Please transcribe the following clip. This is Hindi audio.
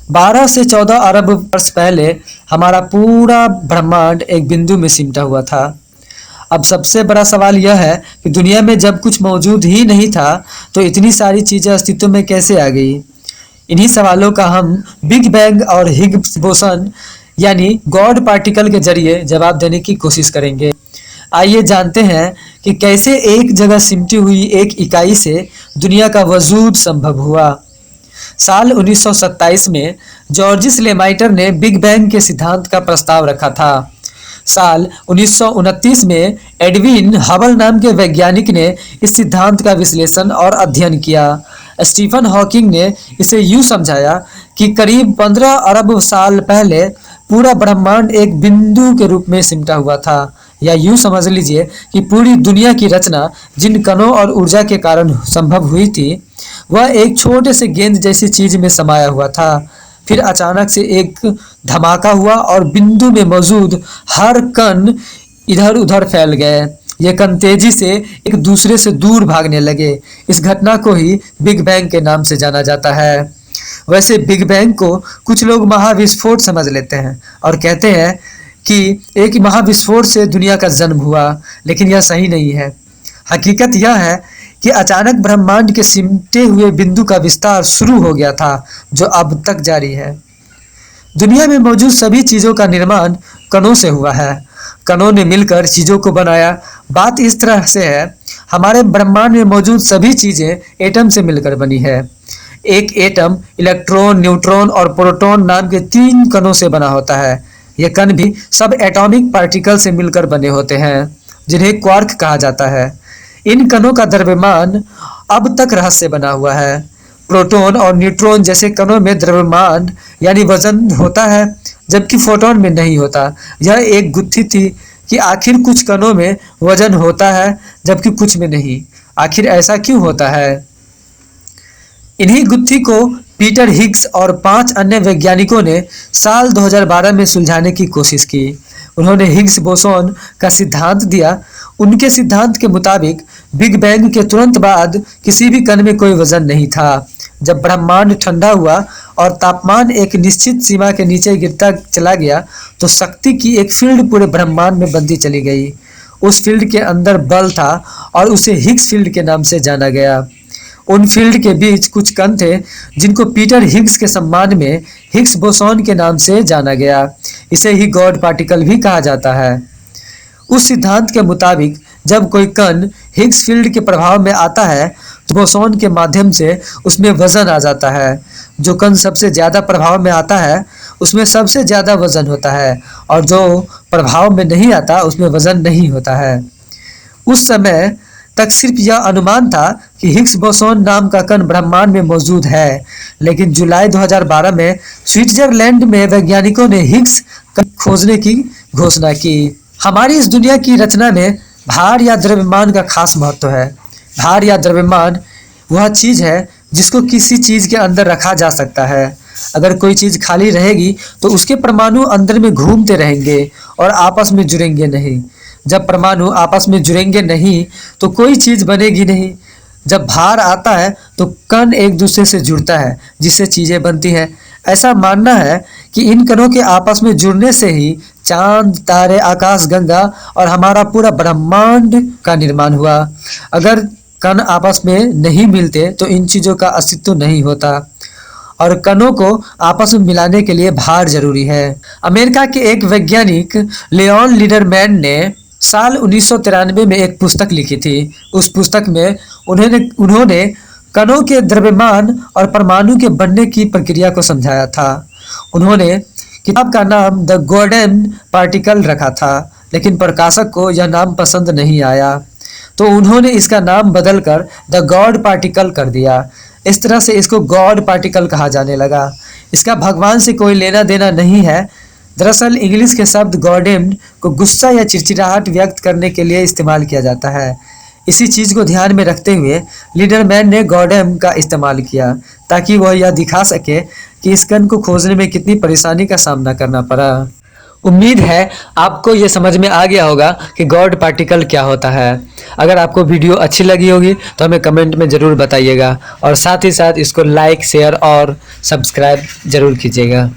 12 से 14 अरब वर्ष पहले हमारा पूरा ब्रह्मांड एक बिंदु में सिमटा हुआ था। अब सबसे बड़ा सवाल यह है कि दुनिया में जब कुछ मौजूद ही नहीं था तो इतनी सारी चीजें अस्तित्व में कैसे आ गई। इन्हीं सवालों का हम बिग बैंग और हिग्स बोसन यानी गॉड पार्टिकल के जरिए जवाब देने की कोशिश करेंगे। आइए जानते हैं कि कैसे एक जगह सिमटी हुई एक इकाई से दुनिया का वजूद संभव हुआ। साल 1927 में जॉर्जिस लेमाइटर ने बिग बैंग के सिद्धांत का प्रस्ताव रखा था। साल 1929 में एडविन हबल नाम के वैज्ञानिक ने इस सिद्धांत का विश्लेषण और अध्ययन किया। स्टीफन हॉकिंग ने इसे यूं समझाया कि करीब 15 अरब साल पहले पूरा ब्रह्मांड एक बिंदु के रूप में सिमटा हुआ था, या यूं समझ लीजिए कि पूरी दुनिया की रचना जिन कणों और ऊर्जा के कारण संभव हुई थी वह एक छोटे से गेंद जैसी चीज में समाया हुआ था। फिर अचानक से एक धमाका हुआ और बिंदु में मौजूद हर कण इधर उधर फैल गए। ये कण तेजी से एक दूसरे से दूर भागने लगे। इस घटना को ही बिग बैंग के नाम से जाना जाता है। वैसे बिग बैंग को कुछ लोग महाविस्फोट समझ लेते हैं और कहते हैं कि एक महाविस्फोट से दुनिया का जन्म हुआ, लेकिन यह सही नहीं है। हकीकत यह है कि अचानक ब्रह्मांड के सिमटे हुए बिंदु का विस्तार शुरू हो गया था, जो अब तक जारी है। दुनिया में मौजूद सभी चीजों का निर्माण कणों से हुआ है। कणों ने मिलकर चीजों को बनाया। बात इस तरह से है, हमारे ब्रह्मांड में मौजूद सभी चीजें एटम से मिलकर बनी है। एक एटम इलेक्ट्रॉन, न्यूट्रॉन और प्रोटॉन नाम के 3 कणों से बना होता है। ये कण भी सब एटॉमिक पार्टिकल से मिलकर बने होते हैं, जिन्हें क्वार्क कहा जाता है। इन कणों का द्रव्यमान अब तक रहस्य बना हुआ है। प्रोटॉन और न्यूट्रॉन जैसे कणों में द्रव्यमान यानी वजन होता है, जबकि फोटॉन में नहीं होता। यह एक गुत्थी थी कि आखिर कुछ कणों में वजन होता है जबकि कुछ में नहीं। आखिर ऐसा क्यों होता है? इन्हीं गुत्थी को पीटर हिग्स और 5 अन्य वैज्ञानिकों ने साल 2012 में सुलझाने की कोशिश की। उन्होंने हिग्स बोसोन का सिद्धांत दिया। उनके सिद्धांत के मुताबिक बिग बैंग के तुरंत बाद किसी भी कण में कोई वजन नहीं था। जब ब्रह्मांड ठंडा हुआ और तापमान एक निश्चित सीमा के नीचे गिरता चला गया तो शक्ति की एक फील्ड पूरे ब्रह्मांड में बनती चली गई। उस फील्ड के अंदर बल था और उसे हिग्स फील्ड के नाम से जाना गया। उन फील्ड के बीच कुछ कण थे जिनको पीटर हिग्स के सम्मान में हिग्स बोसॉन के नाम से जाना गया। इसे ही गॉड पार्टिकल भी कहा जाता है। उस सिद्धांत के मुताबिक जब कोई कण हिग्स फील्ड के प्रभाव में आता है तो बोसॉन के माध्यम से उसमें वजन आ जाता है। जो कण सबसे ज्यादा प्रभाव में आता है उसमें सबसे ज्यादा वजन होता है, और जो प्रभाव में नहीं आता उसमें वजन नहीं होता है। उस समय तक सिर्फ यह अनुमान था कि हिग्स बोसॉन नाम का कण ब्रह्मांड में मौजूद है, लेकिन जुलाई 2012 में स्विट्जरलैंड में वैज्ञानिकों ने हिग्स कण खोजने की घोषणा की। हमारी इस दुनिया की रचना में भार या द्रव्यमान का खास महत्व है। भार या द्रव्यमान वह चीज है जिसको किसी चीज के अंदर रखा जा सकता है। अगर कोई चीज खाली रहेगी तो उसके परमाणु अंदर में घूमते रहेंगे और आपस में जुड़ेंगे नहीं। जब परमाणु आपस में जुड़ेंगे नहीं तो कोई चीज बनेगी नहीं। जब भार आता है तो कण एक दूसरे से जुड़ता है, जिससे चीजें बनती हैं। ऐसा मानना है कि इन कणों के आपस में जुड़ने से ही चांद, तारे, आकाशगंगा और हमारा पूरा ब्रह्मांड का निर्माण हुआ। अगर कण आपस में नहीं मिलते तो इन चीजों का अस्तित्व नहीं होता, और कणों को आपस में मिलाने के लिए भार जरूरी है। अमेरिका के एक वैज्ञानिक लियोन लीडरमैन ने साल 1993 में एक पुस्तक लिखी थी। उस पुस्तक में उन्होंने कणों के द्रव्यमान और परमाणु के बनने की प्रक्रिया को समझाया था। उन्होंने किताब का नाम द गॉडन पार्टिकल रखा था, लेकिन प्रकाशक को यह नाम पसंद नहीं आया, तो उन्होंने इसका नाम बदलकर द गॉड पार्टिकल कर दिया। इस तरह से इसको गॉड पार्टिकल कहा जाने लगा। इसका भगवान से कोई लेना देना नहीं है। दरअसल इंग्लिश के शब्द गॉडेम्ड को गुस्सा या चिड़चिड़ाहट व्यक्त करने के लिए इस्तेमाल किया जाता है। इसी चीज को ध्यान में रखते हुए लीडरमैन ने गॉडेम का इस्तेमाल किया, ताकि वह यह दिखा सके कि इस कण को खोजने में कितनी परेशानी का सामना करना पड़ा। उम्मीद है आपको ये समझ में आ गया होगा कि गॉड पार्टिकल क्या होता है। अगर आपको वीडियो अच्छी लगी होगी तो हमें कमेंट में ज़रूर बताइएगा और साथ ही साथ इसको लाइक, शेयर और सब्सक्राइब ज़रूर कीजिएगा।